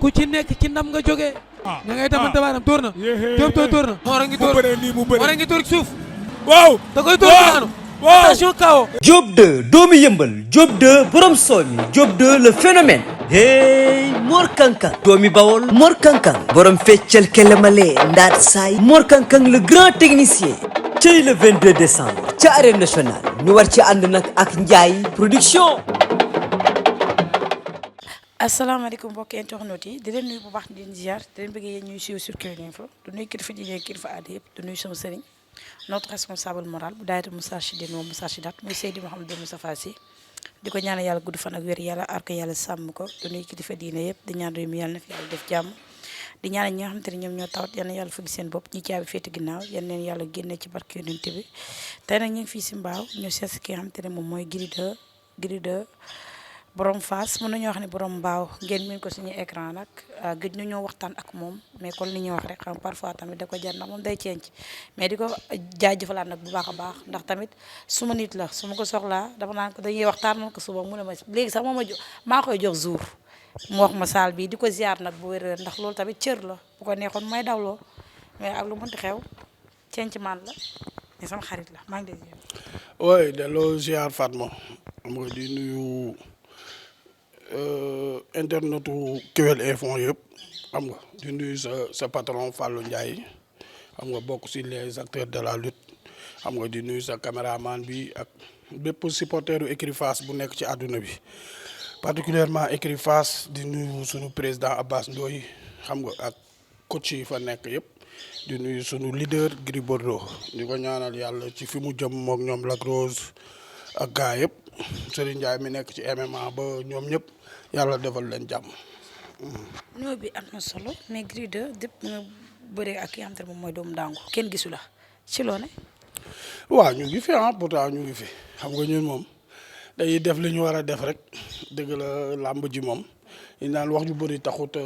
ku ci nekk ci ndam nga jógee. ña ngay tamante baaraam tóor na. Diop tóor na. Mor a ngi tóor Mor a ngi tóor ci suuf. waaw da koy tóor daanu. attention kawo. Diop 2 doomu yëmbal Diop 2 borom soomi Diop 2 le phénomène. hey Mor Kankang doomi Bawol Mor Kankang borom feccal kelemale ndaat saay Mor Kankang le grand technicien. cey le 22 décembre ca arène nationale ñu war ci ànd nag ak Ndiaye production. asalaamaaleykum mbokki internautes yi di leen nuyu bu baax di leen ziar di leen bëggee yéen ñuy suivre sur Kewel Info du nuyu kilifa diine kilifa aada yëpp du nuyu sama sëriñ notre responsable moral bu daayira Moustarchidine wa Moustarchidaty muy Seydi Mouhamadou Moustapha Sy di ko ñaanal yàlla gudd fan ak wér yàlla aar ko yàlla sàmm ko du nuyu kilifa diine yëpp di ñaan réew mi yàlla na fi yàlla def jàmm di ñaanal ñi nga xamante ne ñoom ñoo tawat yal na yàlla fëgg seen bopp ñi caabi féete ginnaaw yal neen yàlla génne ci barke yonent bi tey nag ñu ngi fii si mbaaw ñu seet ki nga xamante ne moom mooy Gris 2 borom Fass mën nañoo wax ne borom mbaaw ngeen mën ko suñu écran nag gëj nañoo waxtaan ak moom mais kon li ñuy wax rek xam parfois tamit da ko jar ndax moom day cenc mais di ko jaajëfalaat nag bu baax a baax ndax tamit suma nit la su ma ko soxlaa dama naan ko dañuy waxtaan man ko suba mu ne ma léegi sax maa koy jox jour mu wax ma saal bi di ko ziar nag bu wér ndax loolu tamit cër la bu ko neexoon may dawloo mais ak lu mënti xew cenc man la mais sama xarit la maa ngi lay ziar. oui delloo ziar Fatma xam nga di nuyu internetu Kewel Info yëpp xam nga di nuyu sa patron Fallou Ndiaye xam nga bokk ci les acteurs de la lutte xam nga di nuyu sa caméraman bi ak bépp supporteru écurie Fass bu nekk ci àdduna bi particulièrement écurie Fass di nuyu sunu président Abbas Ndoye xam nga ak coach yi fa nekk yëpp di nuyu sunu leader Gris Bordeaux di ko ñaanal yàlla ci fi mu jëm mook ñoom Lac Rose ak gaa yëpp Serigne Ndiaye mi nekk ci MMA ba ñoom ñëpp yàlla defal leen jàmm. nuyoo bi am na solo mais Gris 2 dépp nga bëree ak ki nga xam ne moom mooy doomu Dangu kenn gisu la ci loo ne. waaw ñu ngi fi pourtant ñu ngi fi xam nga ñun moom dañuy def li ñu war a def rek dëgg la làmb ji moom ñu naan wax ju bëri taxut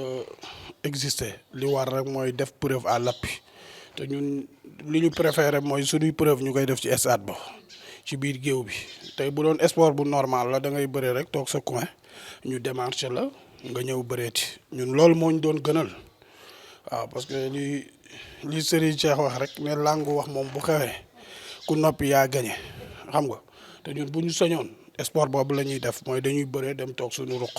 exister li war rek mooy def preuve à l'appui te ñun li ñu préféré mooy suñuy preuve ñu koy def ci stade ba ci biir géew bi tey bu doon sport bu normal la da ngay bëree rek toog sa coin ñu démarché la nga ñëw bëreeti ñun loolu moo ñu doon gënal waaw parce que li Serigne Cheikh wax rek ne làngu wax moom bu xewee ku noppi yaa gañe xam nga te ñun bu ñu soñoon sport boobu la ñuy def mooy dañuy bëree dem toog suñu ruq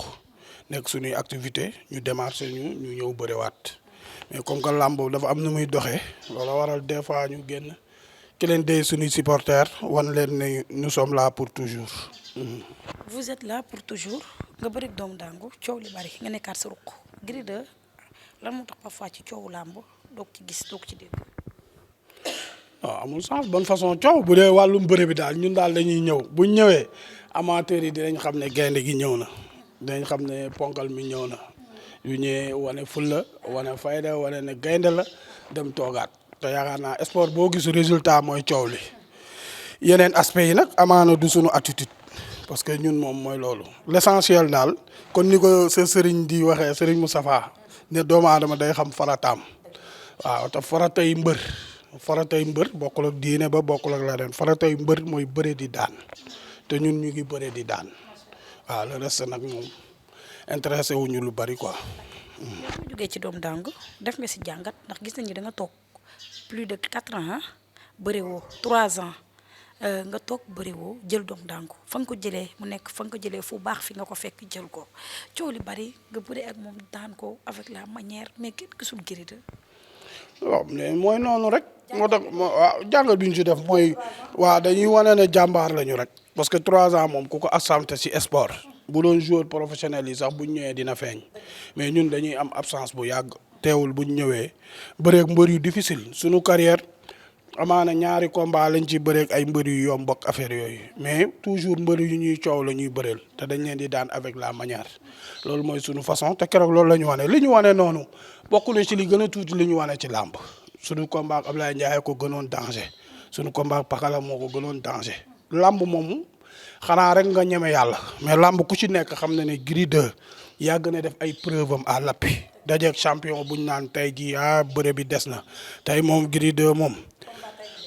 nekk suñuy activité ñu démarché ñu ñëw bërewaat mais comme que làmb dafa am nu muy doxee loola waral des fois ñu génn ki leen dee suñuy supporters wan leen ne nous sommes là pour toujours. vous êtes là pour toujours nga bëri doomu Dangu coow li bari nga nekkaat sa ruq Gris 2 lan moo tax parfois ci coowu làmb doog ci gis doog ci dégg. waaw amul sens bonne façon coow bu dee wàllum bëre bi daal ñun daal dañuy ñëw buñ ñëwee amateurs yi dinañ xam ne gaynde gi ñëw na dinañ xam ne ponkal mi ñëw na yu ñëwee wane fulla wane fayda wane ne gaynde la dem toogaat te yaakaar naa sport boo gisu résultat mooy coow li yeneen aspect yi nag amaana du suñu attitude parce que ñun moom mooy loolu l'essentiel daal kon ni ko sa sëriñ di waxee sëriñ Moustapha ne doomu aadama day xam farataam waaw te faratay mbër bokkul ak diine ba bokkul ak leneen faratay mbër mooy bëre di daan te ñun ñu ngi bëre di daan waaw le reste nag moom intéressé wuñu lu bari quoi. yow bu jógee ci doomu Dangu def nga si jàngat ndax gis nañu da nga toog plus de 4 ans bëri woo 3 ans nga toog bëri woo jël doomu Dangu fa nga ko jëlee mu nekk fa nga ko jëlee fu baax fi nga ko fekk jël ko coow li bari nga bëri ak moom daan ko avec la manière mais kenn gisul Gris 2. waaw mais mooy noonu rek moo tax waaw jàngal bi ñu ci def mooy waaw dañuy wane ne jàmbaar lañu rek parce que 3 ans moom ku ko absenté ci sport bu doon joueur professionnel yi sax buñ ñëwee dina feeñ mais ñun dañuy am absence bu yàgg teewul buñ ñëwee bëreeg mbër yu difficile suñu carrière amaana ñaari combat lañ ci bëreeg ay mbër yu yomb ak affaire yooyu mais toujours mbër yu ñuy coow la ñuy bëreel te dañ leen di daan avec la manière loolu mooy suñu façon te keroog loolu la ñu wane li ñu wane noonu bokk na ci li gën a tuuti li ñu wane ci làmb suñu combat ak Ablaye Ndiaye ko gënoon danger suñu combat ak Pakala moo ko gënoon danger làmb moomu xanaa rek nga ñeme yàlla mais làmb ku ci nekk xam na ne Gris 2 yàgg na def ay preuve am à l'appui dajeeg champion buñ naan tey jii bëre bi des na tey moom Gris 2 moom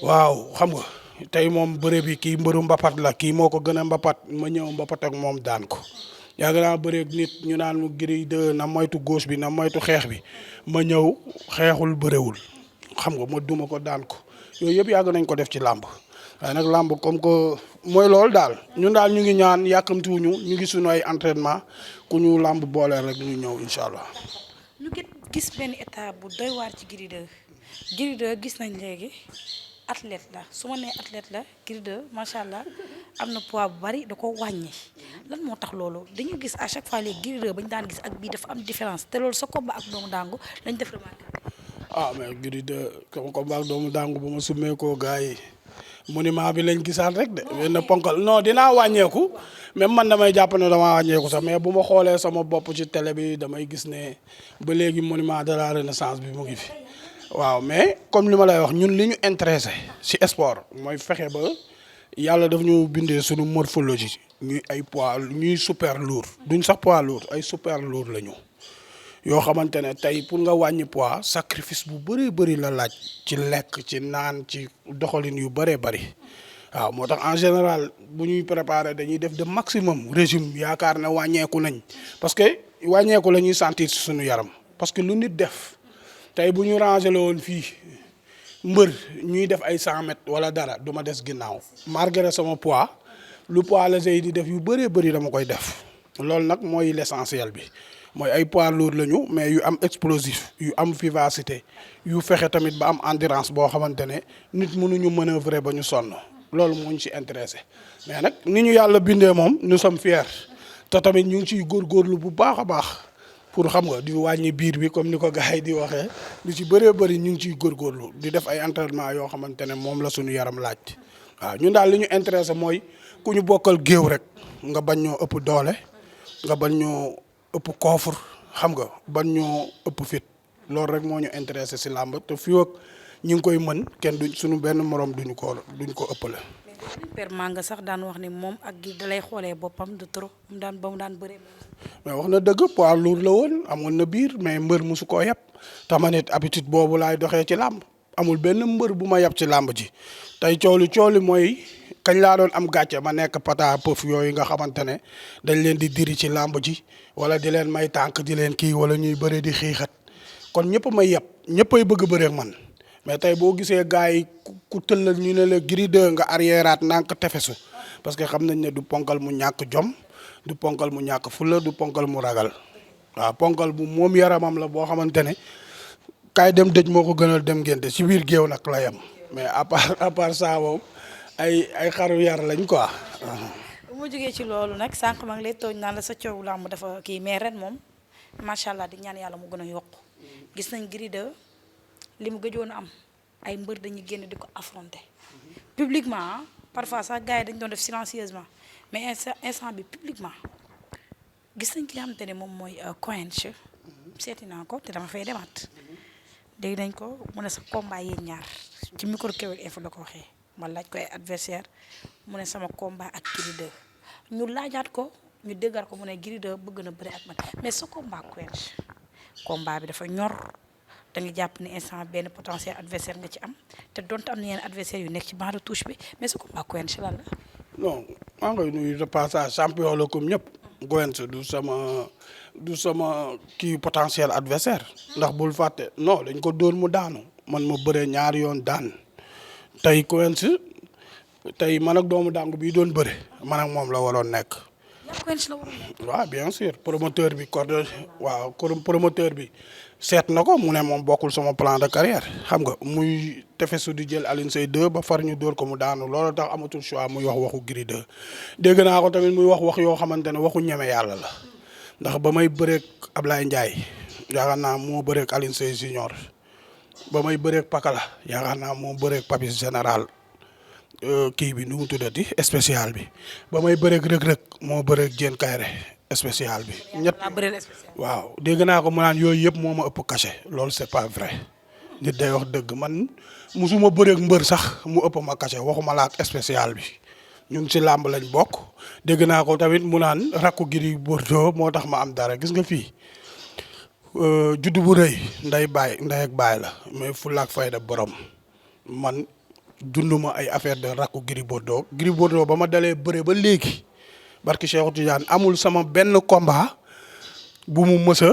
waaw xam nga tey moom bëre bi kii mbëru mbapat la kii moo ko gën a mbapat ma ñëw mbapat ak moom daan ko yàgg naa bëreeg nit ñu naan mu Gris 2 na moytu gauche bi na moytu xeex bi ma ñëw xeexul bërewul xam nga ma duma ko daan ko yooyu yëpp yàgg nañ ko def ci làmb waaye nag làmb comme que mooy loolu daal ñun daal ñu ngi ñaan yàkkamtiwuñu ñu ngi suñu ay entraînement ku ñu làmb booleel rek ñu ñëw incha allah. ñu gis benn état bu doy waar ci Gris 2 Gris 2 gis nañ léegi athlète la su ma nee athlète la Gris 2 macha allah am na poids bu bari da ko wàññi lan moo tax loolu dañu gis à chaque fois léegi Gris 2 ba ñu daan gis ak bii dafa am différence te loolu sa combat ak doomu daangu lañ def remarqué. mais Gris 2 comme combat ak doomu daangu bu ma summee koo gars yi monument bi lañ gisaan rek de benn ponkal non dinaa wàññeeku même man damay jàpp ne damaa wàññeeku sax mais bu ma xoolee sama bopp ci télé bi damay gis ne ba léegi monument de la renaissance bi mu ngi fi waaw mais comme li ma lay wax ñun li ñu intéressé ci sport mooy fexe ba yàlla daf ñu bindee suñu morphologie ñuy ay poids ñuy super lourd duñ sax poids lourd ay super lourd la ñu yoo xamante ne tey pour nga wàññi poids sacrifice bu bëree bëri la laaj ci lekk ci naan ci doxalin yu bëree bëri waaw moo tax en général bu ñuy préparer dañuy def de maximum régime yaakaar ne wàññeeku nañ parce que wàññeeku la ñuy sentir ci suñu yaram parce que lu nit def tey bu ñu rangé la woon fii mbër ñuy def ay 100 mètres wala dara du ma des ginnaaw malgré sama poids lu poids léger yi di def yu bëree bëri dama koy def loolu nag mooy l'essentiel bi mooy ay poids lourd lañu mais yu am explosif yu am vivacité yu fexe tamit ba am endurance boo xamante ne nit mënuñu manœuvrer ba ñu sonn loolu moo ñu ci intéressé mais nag ni ñu yàlla bindee moom nous sommes fiers te tamit ñu ngi ciy góorgóorlu bu baax a baax pour xam nga di wàññi biir bi comme ni ko gars yi di waxee lu ci bëree bëri ñu ngi ciy góorgóorlu di def ay entraînement yoo xamante ne moom la suñu yaram laaj waaw ñun daal li ñu intéressé mooy ku ñu bokkal géew rek nga bañ ñoo ëpp doole nga bañ ñoo ëpp koofur xam nga bañ ñoo ëpp fit loolu rek moo ñu intéressé si làmb te fii ak ñu ngi koy mën kenn duñ suñu benn morom duñ ko ëppale. Père Manga sax daan wax ni moom ak gi dalay xoolee boppam de trop mu daan ba mu daan bëree. mais wax na dëgg poids lourd la woon amoon na biir mais mbër mosu koo yab tamanit habitude boobu laay doxee ci làmb amul benn mbër bu ma yab ci làmb ji tey cooli mooy kañ laa doon am gàcce ma nekk pata pëf yooyu nga xamante ne dañ leen di diri ci làmb ji wala di leen may tànk di leen kii wala ñuy bëre di xiixat kon ñëpp may yab ñëppay bëgg bëre ak man mais tey boo gisee gars yi ku tëllal ñu ne la Gris 2 nga arriéraat nànk tefesu parce que xam nañ ne du ponkal mu ñàkk jom du ponkal mu ñàkk fulla du ponkal mu ragal waaw ponkal bu moom yaramam la boo xamante ne kaay dem dëj moo ko gënal dem ngénte ci biir géew nag la yem mais à part ça moom ay xaru yar lañ quoi. bu ma jógee ci loolu nag sànq maa ngi lay tooñ naan la sa coow làmb dafa kii mais ren moom macha allah di ñaan yàlla mu gën a yokk gis nañ Gris 2 li mu gëjoon a am ay mbër dañuy génn di ko affronter publiquement parfois sax gars yi dañ doon def silencieusement mais instant bi publiquement gis nañ ki nga xamante ne moom mooy Quench seeti naa ko te dama fay demaat dégg nañ ko mu ne sa combat yéen ñaar ci micro Kewel Info la ko waxee ma laaj ko ay adversaire mu ne sama combat ak Gris 2 ñu laajaat ko ñu déggaat ko mu ne Gris 2 bëgg na bëri ak man mais sa combat Quench combat bi dafa ñor da nga jàpp ne instant benn potentiel adversaire nga ci am te donte am na yenn adversaire yu nekk ci banc de touche bi mais sa combat Quench lan la. non maa ngi koy nuyu de passage champion la comme ñëpp Quench du sama kii potentiel adversaire ndax bul fàtte non dañ ko dóor mu daanu man ma bëree ñaari yoon daan tey Quench tey man ak doomu dàngu bi doon bëre man ak moom la waroon nekk. yaa Quench la waroon nekk. waaw bien sûr promoteur bi promoteur bi seet na ko mu ne moom bokkul sama plan de carrière xam nga muy tefesu di jël Alioune Seye 2 ba far ñu dóor ko mu daanu loolu tax amatul choix muy wax waxu Gris 2 dégg naa ko tamit muy wax yoo xamante ne waxu ñeme yàlla la ndax ba may bëreeg Ablaye Ndiaye yaakaar naa moo bëreeg Alioune Seye Junior ba may bëreeg Pakala yaakaar naa moo bëreeg Papis général kii bi nu mu tuddati spécial bi ba may bëreeg rëg-rëg moo bëreeg Diène Kayré spécial bi ñett waaw dégg naa ko mu naan yooyu yëpp moo ma ëpp cachet loolu c'est pas vrai nit day wax dëgg man musuma bëreeg mbër sax mu ëpp ma cachet waxuma la ak spécial bi ñun ci làmb lañ bokk dégg naa ko tamit mu naan rakku Gris Bordeaux moo tax ma am dara gis nga fii juddu bu rëy ndey ak baay la mais fulla ak fayda borom man dunduma ay affaire de rakku Gris Bordeaux ba ma dalee bëre ba léegi barki Cheikh Tidiane amul sama benn combat bu mu mës a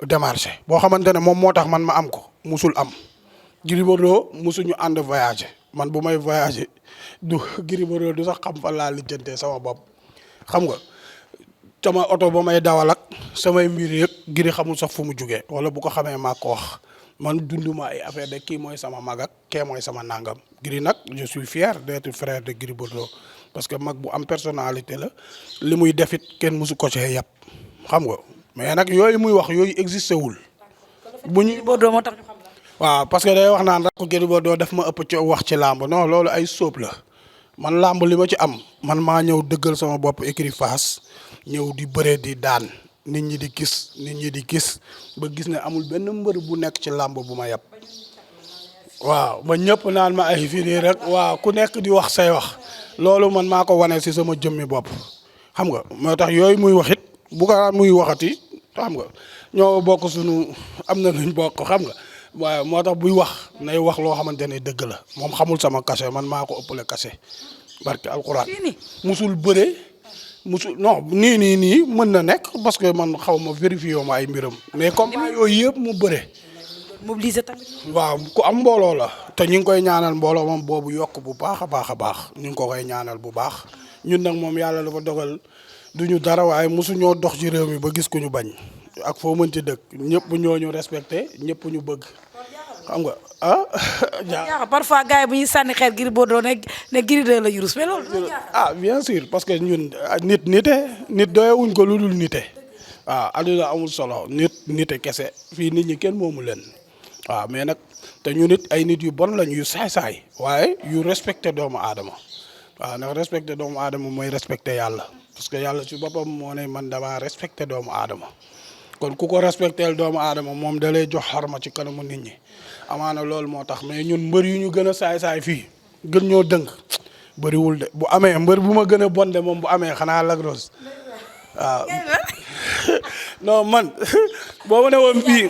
démarché boo xamante ne moom moo tax man ma am ko musul am. Gris Bordeaux musuñu ànd voyager man bu may voyager du Gris Bordeaux du sax xam fan laa lijjantee sama bopp xam nga sama oto ba may dawal ak samay mbir yëpp Gris xamul sax fu mu jugee wala bu ko xamee maa ko wax man dunduma ay affaire de kii mooy sama mag ak kee mooy sama nangam. Gris nag je suis fier d'être frère de Gris Bordeaux parce que mag bu am personnalité la li muy defit kenn musu ko cee yàpp xam nga mais nag yooyu muy wax yooyu existé wul. bu ñu Bordeaux moo tax ñu xam la. waaw parce que day wax naan rek Gris Bordeaux daf ma ëpp ci wax ci làmb non loolu ay sóob la man làmb li ma ci am man maa ñëw dëggal sama bopp écurie Fass ñëw di bëre di daan nit ñi di gis ba gis ne amul benn mbër bu nekk ci làmb bu ma yab waaw ba ñëpp naan ma ay fii nii rek waaw ku nekk di wax say wax loolu man maa ko wane si sama jëmmi bopp xam nga moo tax yooyu muy waxit bu ko muy waxati xam nga ñoo bokk sunu am na luñ bokk xam nga waaw moo tax buy wax nay wax loo xamante ne dëgg la moom xamul sama cachet man maa ko ëppale cachet barke alxuraan musul bëre musul non nii mën na nekk parce que man xaw ma vérifié ma ay mbiram mais comme yooyu yëpp mu bëre. mobiliser tamit. waaw ku am mbooloo la te ñu ngi koy ñaanal mbooloo moom boobu yokk bu baax a baax ñu ngi ko koy ñaanal bu baax ñun nag moom yàlla dafa dogal duñu dara waaye mosu ñoo dox ci réew mi ba gis ku ñu bañ ak foo mën ci dëkk ñëpp ñoo ñu respecté ñëpp ñu bëgg xam nga jaaxal parfois gars yi bu ñuy sànni xeer Gris Bordeaux ne Gris de la yurus mais loolu bien sûr parce que ñun nit doyewuñ ko lu dul nite waaw adduna amul solo nite kese fii nit ñi kenn moomu leen waaw mais nag te ñu nit ay nit yu bon lañ yu saay-saay waaye yu respecté doomu aadama waaw ndax respecté doomu aadama mooy respecté yàlla parce que yàlla ci boppam moo ne man damaa respecté doomu aadama kon ku ko respecté doomu aadama moom da lay jox xarma ci kanamu nit ñi amaana loolu moo tax mais ñun mbër yu ñu gën a saay-saay fii gën ñoo dënk bëriwul de bu amee mbër bu ma gën a bon de moom bu amee xanaa Lac Rose waaw non man boo ma ne woon fii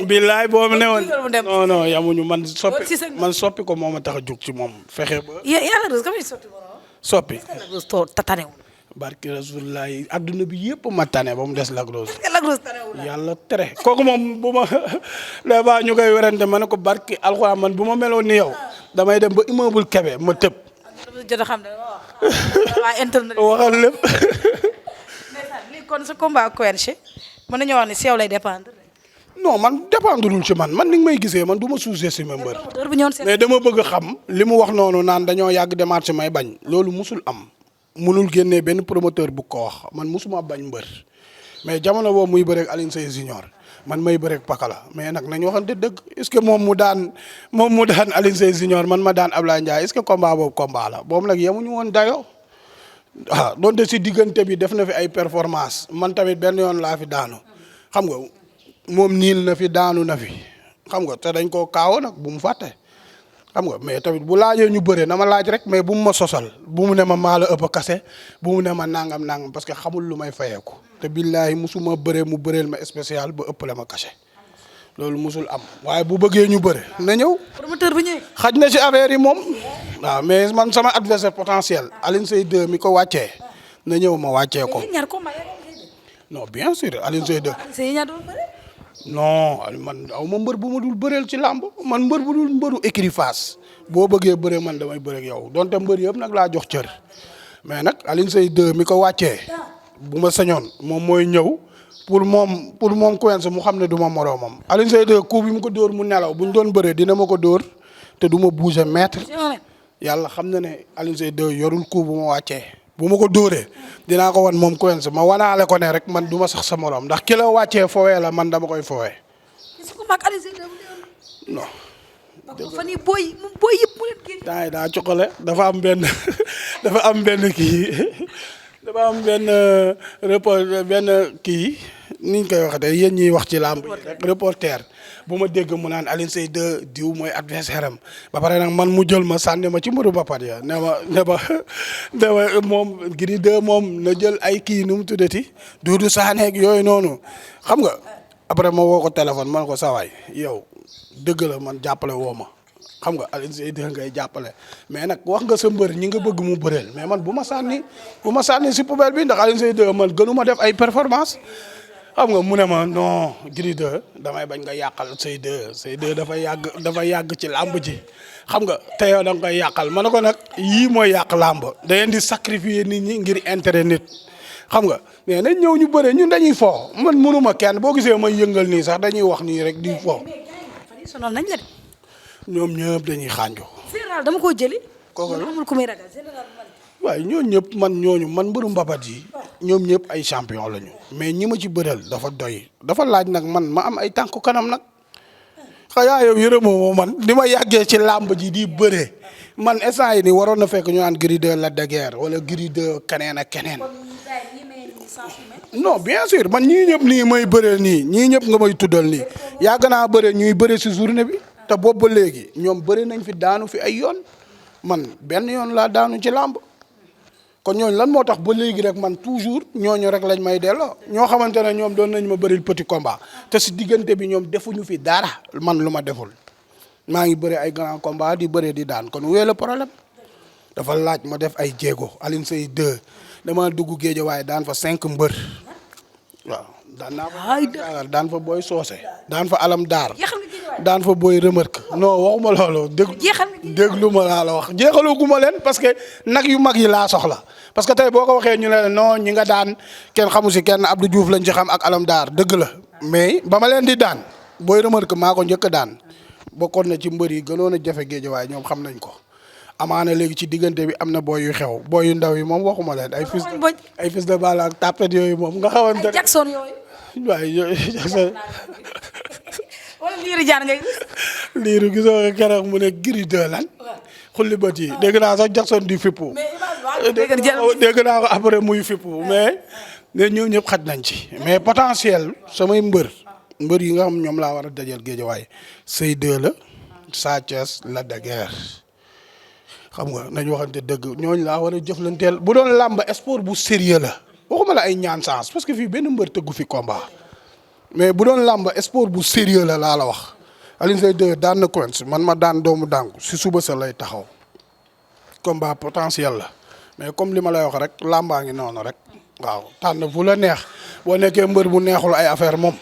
billaay boo ma ne woon non yamuñu man soppi ko moo ma tax a jóg ci moom fexe ba. Lac Rose comme soppi. Lac Rose tanewul. barki rasulullah adduna bi yëpp ma tane ba mu des Lac Rose. Lac Rose tanewul yàlla tere kooku moom bu ma les ba ñu koy werante ma ne ko barki alxuraan man bu ma meloon ni yow damay dem ba immeuble Kébé ma tëb. jot a xam ne waa internet. waxal lépp. léegi kon sa combat Quench mën nañoo wax ne si yow lay dépendre. non man dépendrul ci man ni nga may gisee man du ma sous-estimer mbër. mais dama bëgg a xam li mu wax noonu naan dañoo yàgg démarche may bañ loolu musul am. munul génnee benn promoteur bu ko wax man musuma bañ mbër mais jamono boobu muy bëreeg Alioune Seye Junior man may bëreeg Pakala mais nag nañu waxante dëgg est-ce que moom mu daan Alioune Seye Junior man ma daan Ablaye Ndiaye est-ce que combat boobu combat la boobu nag yemuñu woon dayo donte si diggante bi def na fi ay performance man tamit benn yoon laa fi daanu xam nga moom niil na fi daanu na fi xam nga te dañ koo kaawo nag bu mu fàtte. xam nga mais tamit bu laajee ñu bëre na ma laaj rek mais bu mu ma sosal bu mu ne ma maa la ëpp kase bu mu ne ma nangam parce que xamul lu may fayeeku te billaahi musuma bëre mu bëreel ma spécial ba ëppale ma kase loolu musul am waaye bu bëggee ñu bëre na ñëw. promoteur bu ñëwee. xaj na ci affaire yi moom waaw mais man sama adversaire potentiel Alioune Seye 2 mi ko wàccee na ñëw ma wàccee ko. non bien sûr Alioune Seye 2. non man aw ma mbër bu ma dul bëreel ci làmb man mbër bu dul mbëru écurie Fass boo bëggee bëree man damay bëre ak yow donte mbër yëpp nag laa jox cër mais nag Alioune Seye 2 mi ko wàccee bu ma sañoon moom mooy ñëw pour moom Quench mu xam ne du ma moroomam Alioune Seye 2 coup bi mu ko dóor mu nelaw bu ñu doon bëree dina ma ko dóor te du ma bouger mètre yàlla xam na ne Alioune Seye 2 yorul coup bu ma wàccee bu ma ko dóoree dinaa ko wan moom Quench ma wanaale ko ne rek man du ma sax sa morom ndax ki la wàccee fowee la man dama koy fowee. non. fan yii booy yëpp mu leen génn. daa coxale dafa am benn kii dafa am benn kii ni ñu koy waxatee yéen ñiy wax ci làmb rek reporter bu ma dégg mu naan Alioune Seye 2 diw mooy adversaire am ba pare nag man mu jël ma sànni ma ci mbiru Bapat ya ne ma moom Gris 2 moom na jël ay kii nu mu tuddati Doudou Sané ak yooyu noonu xam nga après ma woo ko téléphone man ko sawaay yow dëgg la man jàppale woo ma xam nga Alioune Seye 2 ngay jàppale mais nag wax nga sa mbër ñi nga bëgg mu bëreel mais man bu ma sànni si poubelle bi ndax Alioune Seye 2 man gënu ma def ay performance xam nga mu ne ma non Gris 2 damay bañ nga yàqal Seye 2 dafa yàgg ci làmb ji xam nga te yow da nga koy yàqal ma ne ko nag yii mooy yàq làmb da ngeen di sacrifier nit ñi ngir intérêt nit xam nga mais nañ ñëw ñu bëre ñun dañuy fo man mënuma kenn boo gisee may yëngal nii sax dañuy wax nii rek di fo. sonal nañ la de. ñoom ñëpp dañuy xànjo. général dama koo jëli. kooku la amul ku muy ragal général man. waaye ñooñu man mbëru mbapat yi ñoom ñëpp ay champion lañu mais ñi ma ci bëreel dafa doy dafa laaj nag man ma am ay tànku kanam nag xëy yow yërëmoo man ni ma yàggee ci làmb ji di bëre man instant yi nii waroon na fekk ñu naan Gris 2 Lac de Guiers wala Gris 2 keneen ak keneen. non bien sûr man ñii ñëpp nii may bëreel nii ñii ñëpp nga may tuddal nii yàgg naa bëre ñuy bëre si journée bi te boobu ba léegi ñoom bëri nañ fi daanu fi ay yoon man benn yoon laa daanu ci làmb kon ñooñu lan moo tax ba léegi rek man toujours ñooñu rek lañ may delloo ñoo xamante ne ñoom doon nañ ma bëril petit combat te si diggante bi ñoom defuñu fi dara man lu ma deful maa ngi bëri ay grand combat di bëri di daan kon wéy la problème dafa laaj ma def ay jéego Alioune Seye 2 dama dugg Géejawaay daan fa 5 mbër waaw daan fa booy soose daan fa alam daar daan fa booy remarque non waxuma loolu déglu ma laa la wax jeexaloo guma leen parce que nag yu mag yi laa soxla parce que tey boo ko waxee ñu ne non ñi nga daan kenn xamu si kenn Abdou Diouf lañ ci xam ak alam daar dëgg la mais ba ma leen di daan booy remarque maa ko njëkk a daan bokkoon na ci mbër yi gënoon a jafe Géejawaay ñoom xam nañ ko amaana léegi ci diggante bi am na booy yu xew booy yu ndaw yi moom waxuma leen ay fils de balle ak tapet yooyu moom nga xamante ne Jackson yooyu. waaye Jackson. wala liiru jaan ngay gis. liiru gisoo nga keroog mu ne Gris 2 lan. xulli bët yi dégg naa sax Jackson di fippu. dégg naa ko après muy fippu mais ñoom ñëpp xaj nañ ci. mais potentiel samay mbër yi nga xam ñoom laa war a dajal Géejawaay Seye 2 la Sa Thiès Lac de Guiers xam nga nañ waxante dëgg ñooñu laa war a jëflanteel bu doon làmb sport bu sérieux la waxuma la ay ñaan chance parce que fii benn mbër tëggu fi combat mais bu doon làmb sport bu sérieux la laa la wax Alioune Seye 2 daan na Quench man ma daan doomu dàngu si suba sa lay taxaw combat potentiel la mais comme li ma lay wax rek làmbaa ngi noonu rek waaw tànn fu la neex boo nekkee mbër bu neexul ay affaire moom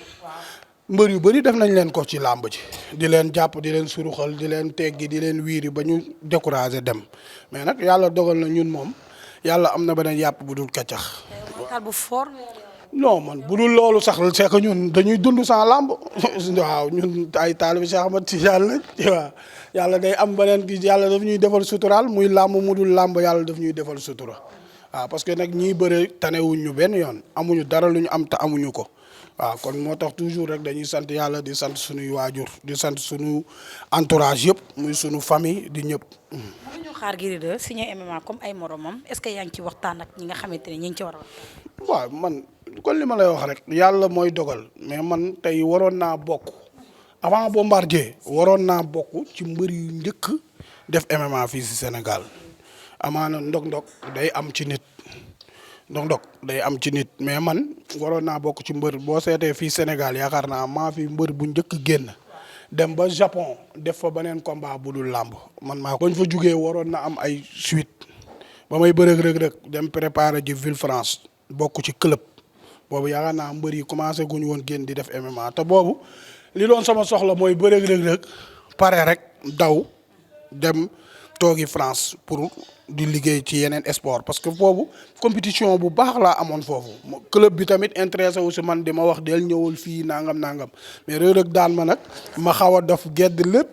mbër yu bëri def nañ leen ko ci làmb ji di leen jàpp di leen suruxal di leen teggi di leen wiiri ba ñu découragé dem mais nag yàlla dogal na ñun moom yàlla am na beneen yàpp bu dul kaccax. bu fort. non man bu dul loolu sax c'est que ñun dañuy dund sans làmb waaw ñun ay taalibe Cheikh Ahmad Tidiane lañ waaw yàlla day am beneen gi yàlla daf ñuy defal suturaal muy làmb mu dul làmb yàlla daf ñuy defal sutura waaw parce que nag ñiy bëre tanewuñ ñu benn yoon amuñu dara lu ñu am te amuñu ko. waaw kon moo tax toujours rek dañuy sant yàlla di sant suñuy waajur di sant suñu entourage yëpp muy suñu famille di ñëpp. mën nañoo xaar Gris 2 signé MMA comme ay moromam est-ce que yaa ngi ci waxtaan ak ñi nga xamante ne ñi ngi ci war a waxtaan. waaw man kon li ma lay wax rek yàlla mooy dogal mais man tey waroon naa bokk avant Bombardier waroon naa bokk ci mbër yu njëkk def MMA fii si Sénégal amaana ndog-ndog day am ci nit. ndog day am ci nit mais man waroon naa bokk ci mbër boo seetee fii Sénégal yaakaar naa maa fi mbër bu njëkk génn dem ba Japon def fa beneen combat bu dul làmb man maa ko. bañ fa jugee waroon na am ay suite ba may bërëg rek dem préparer ji Villefranche bokk ci club boobu yaakaar naa mbër yi commencé guñu woon génn di def MMA te boobu li doon sama soxla mooy bërëg rek pare rek daw dem toogi France pour. di liggéey ci yeneen sport parce que boobu compétition bu baax laa amoon foofu club bi tamit intéressé wu si man di ma wax del ñëwul fii nangam mais Reug Reug daan ma nag ma xaw a def gedd lépp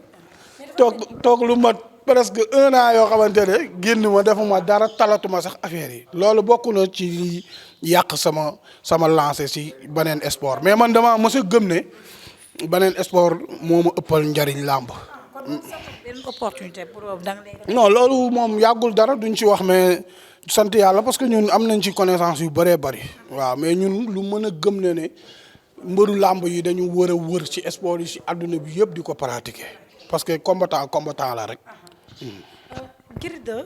toog lu mat presque 1 an yoo xamante ne génn ma defuma dara talatuma sax affaire yi loolu bokk na ci yàq sama lancé si beneen sport mais man dama mës a gëm ne beneen sport moo ma ëppal njariñ làmb opportunité pour non loolu moom yàggul dara duñ ci wax mais sant yàlla parce que ñun am nañ ci connaissance yu bëree bëri waaw mais ñun lu mën a gëm ne mbëru làmb yi dañu war a wër ci sport yi ci àdduna bi yëpp di ko pratiquer parce que combattant la rek. Gris 2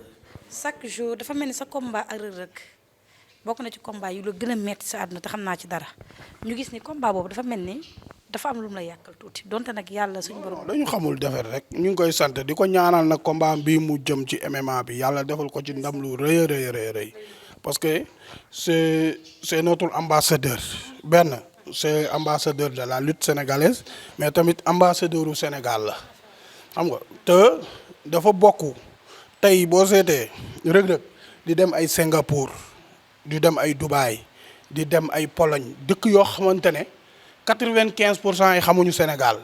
chaque jour dafa mel ni sa combat ak Reug Reug bokk na ci combat yu la gën a metti sa àdduna te xam naa ci dara ñu gis ni combat boobu dafa mel ni dafa am lu mu la yàkkal tuuti donte nag yàlla suñu borom. dañu xamul defet rek ñu ngi koy sant di ko ñaanal nag combat bii mu jëm ci MMA bi yàlla defal ko ci ndam lu rëy a rëy parce que c'est notre ambassadeur benn c'est ambassadeur de la lutte sénégalaise mais tamit ambassadeur u Sénégal la xam nga te dafa bokk tey boo seetee Reug Reug di dem ay Singapour di dem ay Dubaï di dem ay Pologne dëkk yoo xamante ne 95% yi xamuñu Sénégal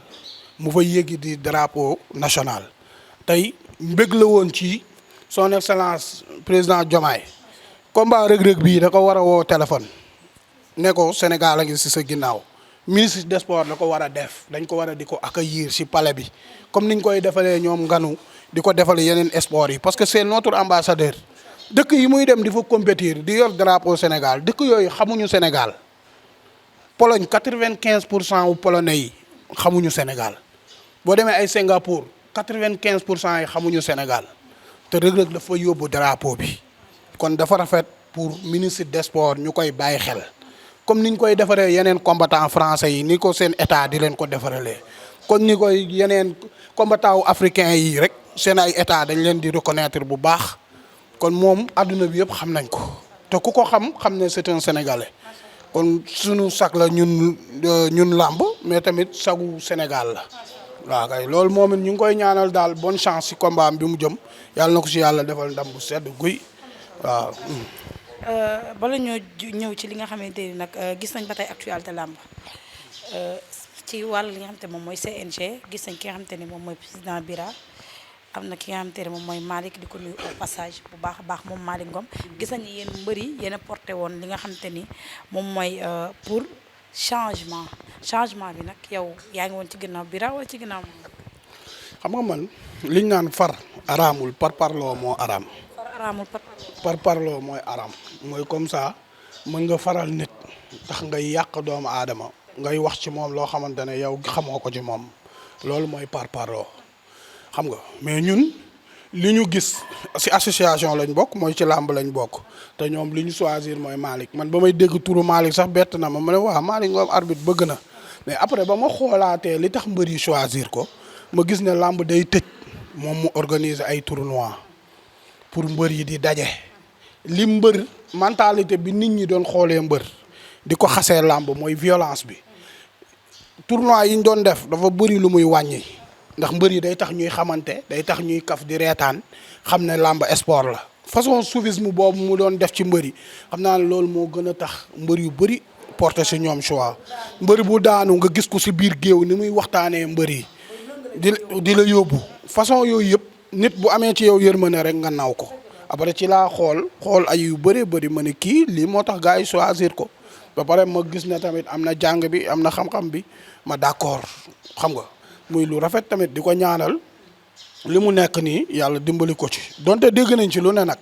mu fa yéegi di drapeau national tey mbég la woon ci son excellence président Diomaye combat Reug Reug bii da ko war a woo téléphone ne ko Sénégal a ngi si sa ginnaaw ministre des sports da ko war a def dañ ko war a di ko accueillir si palais bi comme niñ koy defalee ñoom nganu di ko defale yeneen sport yi parce que c'est notre ambassadeur dëkk yi muy dem di fa compétir di yor drapeau Sénégal dëkk yooyu xamuñu Sénégal Pologne 95% wu polonais yi xamuñu Sénégal boo demee ay Singapour 95% yi xamuñu Sénégal te Reug Reug dafa yóbbu drapeau bi kon dafa rafet pour ministre des sports ñu koy bàyyi xel comme niñ koy defaree yeneen combattant français yi ni ko seen état di leen ko defaralee kon ni koy yeneen combattant wu africain yi rek seen ay état dañ leen di reconnaître bu baax kon moom adduna bi yëpp xam nañ ko te ku ko xam ne c'est un sénégalais kon sunu sag la ñun làmb mais tamit sagu Sénégal la waaw kay loolu moom it ñu ngi koy ñaanal daal bonne chance ci combat bi mu jëm yàlla na ko ci yàlla defal ndam bu sedd guy waaw. bala ñoo ñëw ci li nga xamante ni nag gis nañ ba tey actualité làmb ci wàll li nga xamante ne moom mooy CNG gis nañ ki nga xamante ne moom mooy président Bira am na ki nga xamante ne moom mooy Malick di ko nuyu au passage bu baax a baax moom Malick Ngom gis nañ ni yéen mbër yi yéen a porté woon li nga xamante ni moom mooy pour changement bi nag yow yaa ngi woon ci ginnaaw Bira wala ci ginnaaw moom. xam nga man liñ naan far araamul par parloo moo araam. par parloo mooy araam mooy comme ça mën nga faral nit tax ngay yàq doomu aadama ngay wax ci moom loo xamante ne yow xamoo ko ci moom loolu mooy par parloo xam nga mais ñun li ñu gis ci association lañ bokk mooy ci làmb lañ bokk te ñoom li ñu choisir mooy Malick man ba may dégg turu Malick sax bett na ma ne waaw Malick Ngom arbitre bëgg na mais après ba ma xoolaatee li tax mbër yi choisir ko ma gis ne làmb day tëj moom mu organiser ay tournois pour mbër yi di daje li mbër mentalité bi nit ñi doon xoolee mbër di ko xasee làmb mooy violence bi tournoi yi ñu doon def dafa bëri lu muy wàññi ndax mbër yi day tax ñuy xamante day tax ñuy kaf di reetaan xam ne làmb sport la façon soufisme boobu mu doon def ci mbër yi xam naa ne loolu moo gën a tax mbër yu bëri porté si ñoom choix mbër bu daanu nga gis ko si biir géew ni muy waxtaanee mbër yi di la yóbbu façon yooyu yëpp nit bu amee ci yow yërmande rek nga naw ko après ci laa xool ay yu bëree bëri ma ne kii lii moo tax gars yi choisir ko ba pare ma gis ne tamit am na jàng bi am na xam-xam bi ma d'accord xam nga muy lu rafet tamit di ko ñaanal li mu nekk nii yàlla dimbali ko ci donte dégg nañ ci lu ne nag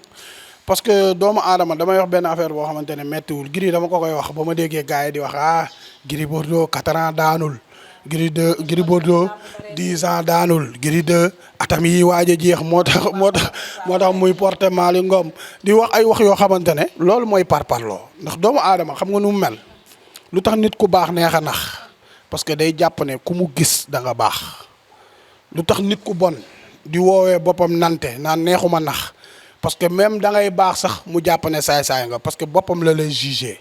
parce que doomu aadama damay wax benn affaire boo xamante ne méttiwul Gris dama ko koy wax ba ma déggee gars yi di wax Gris Bordeaux 4 ans daanul Gris Bordeaux 10 ans daanul Gris 2 atam yi waaj a jeex moo tax muy porté Malick Ngom di wax ay wax yoo xamante ne loolu mooy parparloo ndax doomu aadama xam nga nu mu mel lu tax nit ku baax neex a nax parce que day jàpp ne ku mu gis da nga baax lu tax nit ku bon di woowee boppam nante naan neexuma nax parce que même da ngay baax sax mu jàpp ne saay-saay nga parce que boppam la lay jugé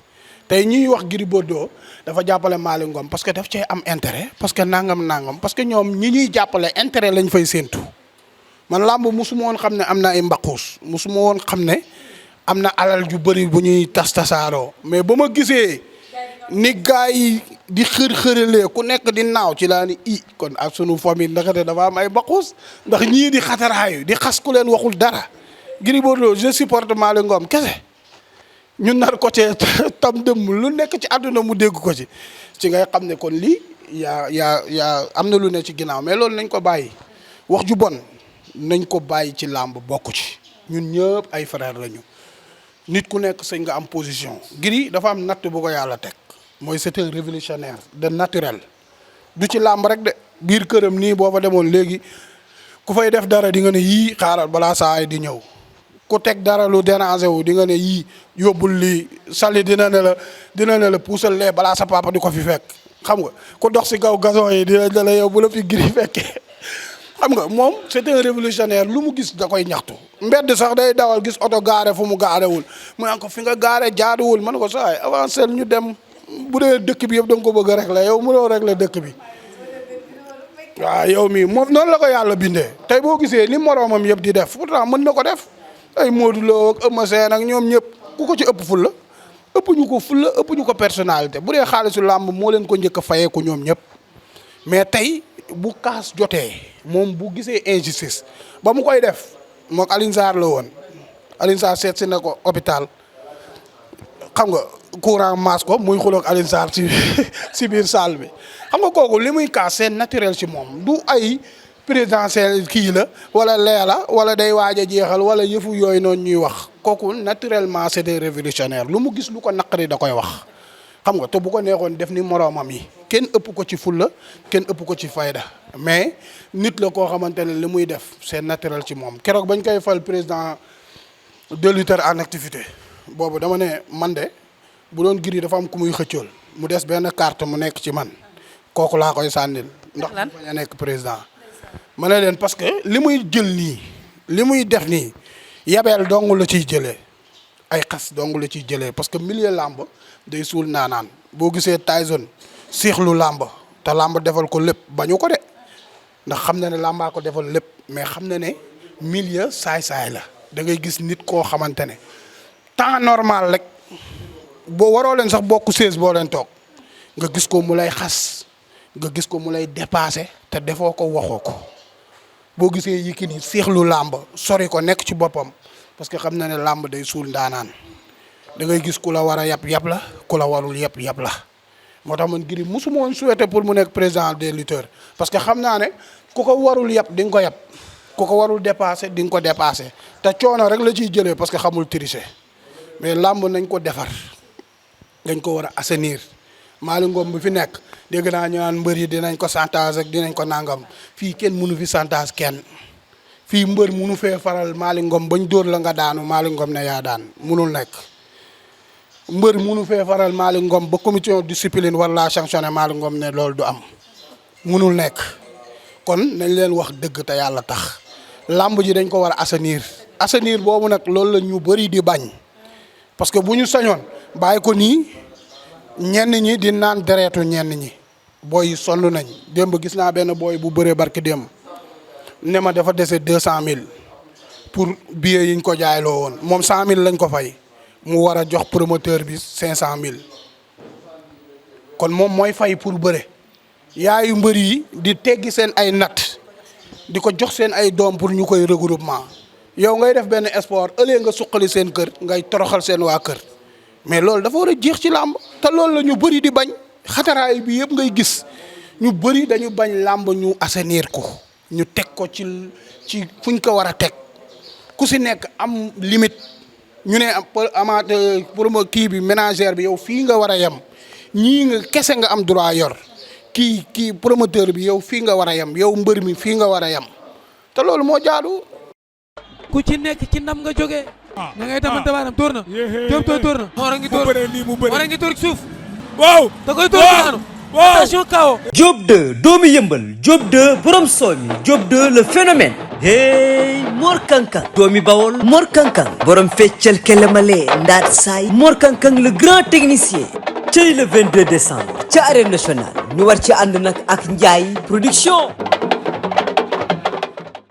tey ñuy wax Gris Bordeaux dafa jàppale Malick Ngom parce que daf cee am intérêt parce que nangam parce que ñoom ñi ñuy jàppale intérêt lañ fay séentu man làmb musuma woon xam ne am na ay mbaquus musuma woon xam ne am na alal ju bëri bu ñuy tasaaroo mais ba ma gisee ni gars yi di xër-xëralee ku nekk di naaw ci laa ni kon ak sunu famille ndaxte dafa am ay mbaquus ndax ñii di xataraayu di xas ku leen waxul dara Gris Bordeaux je supporte Malick Ngom kese ñun nar ko cee tam dëmm lu nekk ci àdduna mu dégg ko ci ngay xam ne kon lii yaa am na lu ne ci ginnaaw mais loolu nañ ko bàyyi wax ju bon nañ ko bàyyi ci làmb bokk ci ñun ñëpp ay frère lañu nit ku nekk sañ nga am position Gris dafa am natt bu ko yàlla teg mooy c'est un révolutionnaire de naturel du ci làmb rek de biir këram nii boo fa demoon léegi ku fay def dara di nga ne yii xaaral balaa saa ay di ñëw ku teg dara lu déranger wu di nga ne yii yóbbul lii sali dina ne la puusal lee balaa sa papa di ko fi fekk xam nga ku dox si kaw gazon yi dina la yow bu la fi giri fekkee xam nga moom c'est un révolutionnaire lu mu gis da koy ñaxtu mbedd sax day dawal gis oto gaare fu mu gaarewul mu naan ko fi nga gaare jaaduwul man ko saay avancé ñu dem bu dee dëkk bi yëpp da nga ko bëgg a régler yow mënoo régler dëkk bi waaw yow mii moom noonu la ko yàlla bindee tey boo gisee ni moroomam yëpp di def pourtant mën na ko def ay Modou Lo ak Eumeu Sène ak ñoom ñëpp ku ko ci ëpp fulla ëpp ñu ko personnalité bu dee xaalisu làmb moo leen ko njëkk a fayeeku ñoom ñëpp mais tey bu kaas jotee moom bu gisee injustice ba mu koy def mook Alioune Sarr la woon Alioune Sarr seet si na ko hôpital xam nga courant masse ko muy xuloog Alioune Sarr si biir salle bi xam nga kooku li muy kaas c'est naturel ci moom du ay présidentiel kii la wala leela wala day waaj a jeexal wala yëfu yooyu noonu ñuy wax kooku naturellement c'est des révolutionnaires lu mu gis lu ko naqari da koy wax xam nga te bu ko neexoon def ni moroomam yi kenn ëpp ko ci fulla kenn ëpp ko ci fayda mais nit la koo xamante ne li muy def c'est naturel ci moom keroog bañ koy fal président de lutteur en activité boobu dama ne man de bu doon Gris dafa am ku muy xëccool mu des benn carte mu nekk ci man kooku laa koy sànnil ndax bañ a nekk président ma ne leen parce que li muy jël nii li muy def nii yabeel dong la ciy jëlee ay xas dong la ciy jëlee parce que milieu làmb day suul naanaan boo gisee Tyson siixlu làmb te làmb defal ko lépp bañu ko de ndax xam na ne làmbaa ko defal lépp mais xam na ne milieu saay-saay la da ngay gis nit koo xamante ne temps normal rek boo waroo leen sax bokk 16 boo leen toog nga gis ko mu lay xas nga gis ko mu lay dépassé te defoo ko waxoo ko boo gisee Yékini siixlu làmb sori ko nekk ci boppam parce que xam na ne làmb day suul ndaanaan da ngay gis ku la war a yab la ku la warul yab la moo tax man Gris musuma woon souhaité pour mu nekk président des lutteurs parce que xam naa ne ku ko warul yab di nga ko yab ku ko warul dépassé di nga ko dépassé te coono rek la ciy jëlee parce que xamul tricher mais làmb nañ ko defar dañ ko war a assainir Malick Ngom bi fi nekk dégg naa ñu naan mbër yi dinañ ko chantage ak dinañ ko nangam fii kenn mënu fi chantage kenn fii mbër mënu fee faral Malick Ngom bañ dóor la nga daanu Malick Ngom ne yaa daan mënul nekk mbër mënu fee faral Malick Ngom ba commission discipline war laa sanctionné Malick Ngom ne loolu du am mënul nekk kon nañ leen wax dëgg te yàlla tax làmb ji dañ ko war a assainir boobu nag loolu la ñu bëri di bañ parce que bu ñu sañoon bàyyi ko nii ñenn ñi di naan deretu ñenn ñi booy yi sonn nañ démb gis naa benn booy bu bëree barki démb ne ma dafa dese 200000 pour billet yiñ ko jaayloo woon moom 100000 lañ ko fay mu war a jox promoteur bi 500000 kon moom mooy fay pour bëre yaayu mbër yi di teggi seen ay natt di ko jox seen ay doom pour ñu koy regroupement yow ngay def benn sport ëllëg nga suqali seen kër ngay toroxal seen waa kër mais loolu dafa war a jeex ci làmb te loolu la ñu bëri di bañ xataraay bi yëpp ngay gis ñu bëri dañu bañ làmb ñu assainir ko ñu teg ko ci fuñ ko war a teg ku si nekk am limite ñu ne amateur pour kii bi ménagère bi yow fii nga war a yem ñii nga kese nga am droit yor kii promoteur bi yow fii nga war a yem yow mbër mi fii nga war a yem te loolu moo jaadu. ku ci nekk ci ndam nga jógee. na ngay tamante baaraam tóor na. Diop tóor na. Mor a ngi tóor suuf. waaw da koy tóor daanu. attention kawo. Diop 2 doomu yëmbal Diop 2 borom soomi Diop 2 le phénomène. hey Mor Kankang doomi Bawol Mor Kankang borom feccal kelemale ndaat saay Mor Kankang le grand technicien. cey le 22 décembre ca arène nationale ñu war ci ànd nag ak Ndiaye production.